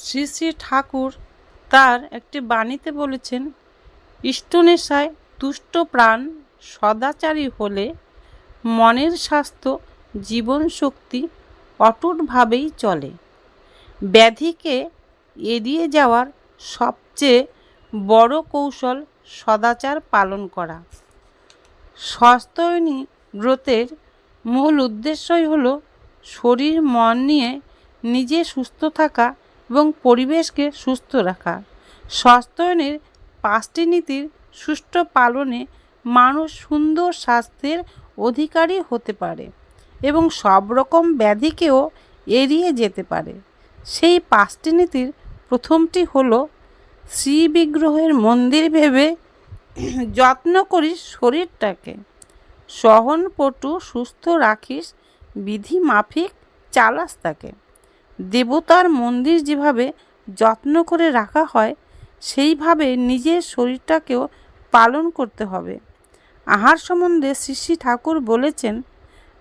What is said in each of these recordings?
শ্রী শ্রী ঠাকুর তার একটি বাণীতে বলেছেন, ইষ্টনেশায় তুষ্ট প্রাণ সদাচারী হলে মনের স্বাস্থ্য জীবন শক্তি অটুটভাবেই চলে। ব্যাধিকে এড়িয়ে যাওয়ার সবচেয়ে বড় কৌশল সদাচার পালন করা। স্বাস্থ্যয়নী ব্রতের মূল উদ্দেশ্যই হলো শরীর মন নিয়ে নিজে সুস্থ থাকা এবং পরিবেশকে সুস্থ রাখা। স্বাস্থ্যায়নের 5টি নীতির সুষ্ঠু পালনে মানুষ সুন্দর স্বাস্থ্যের অধিকারী হতে পারে এবং সব রকম ব্যাধিকেও এড়িয়ে যেতে পারে। সেই 5টি নীতির প্রথমটি হলো, শ্রীবিগ্রহের মন্দির ভেবে যত্ন করিস শরীরটাকে, সহনপটু সুস্থ রাখিস বিধি মাফিক চালাস তাকে। দেবতার মন্দির যেভাবে যত্ন করে রাখা হয় সেইভাবে নিজের শরীরটাকেও পালন করতে হবে। আহার সম্বন্ধে শ্রী শ্রী ঠাকুর বলেছেন,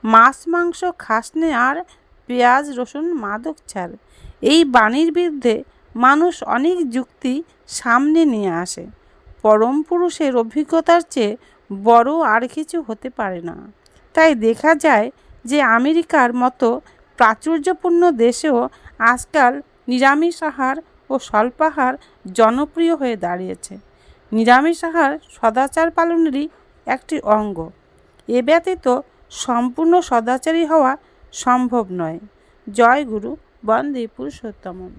মাছ মাংস খাস নে আর পেঁয়াজ রসুন মাদক ছাড়। এই বাণীর বিরুদ্ধে মানুষ অনেক যুক্তি সামনে নিয়ে আসে। পরম পুরুষের অভিজ্ঞতার চেয়ে বড় আর কিছু হতে পারে না। তাই দেখা যায় যে আমেরিকার মতো প্রাচুর্যপূর্ণ দেশেও আজকাল নিরামিষ আহার ও স্বল্পাহার জনপ্রিয় হয়ে দাঁড়িয়েছে। নিরামিষ আহার সদাচার পালনেরই একটি অঙ্গ। এ ব্যতীত সম্পূর্ণ সদাচারী হওয়া সম্ভব নয়। জয় গুরু, বন্দে পুরুষোত্তমম।